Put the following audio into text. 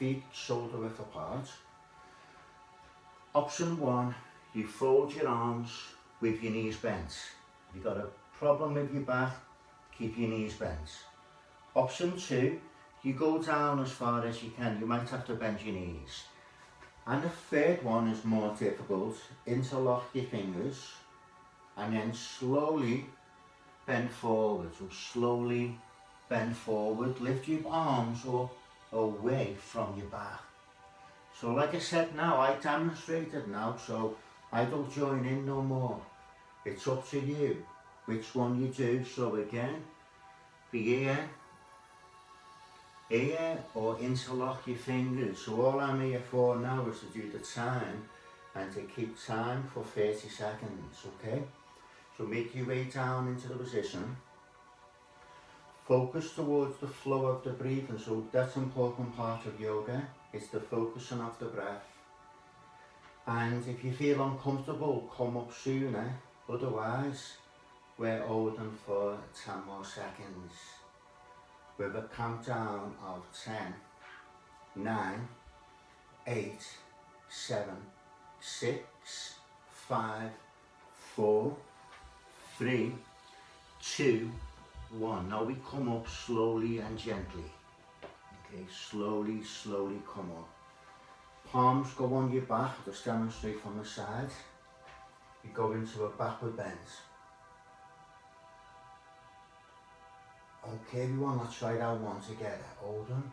feet shoulder width apart. Option 1, you fold your arms with your knees bent. If you've got a problem with your back, keep your knees bent. Option 2, you go down as far as you can. You might have to bend your knees. And the third one is more difficult. Interlock your fingers and then slowly bend forward. So slowly bend forward, lift your arms up away from your back. So like I said now, I demonstrated now, so I don't join in no more. It's up to you which one you do. So again, be here or interlock your fingers. So all I'm here for now is to do the time and to keep time for 30 seconds, okay? So make your way down into the position. Focus towards the flow of the breathing. So that's an important part of yoga. It's the focusing of the breath. And if you feel uncomfortable, come up sooner. Otherwise, we're holding for 10 more seconds. With a countdown of 10, 9, 8, 7, 6, 5, 4, 3, 2, 1. Now we come up slowly and gently. Okay, slowly, slowly come up. Palms go on your back, just demonstrate from the side. You go into a backward bend. Okay everyone, let's try that one together. Hold on.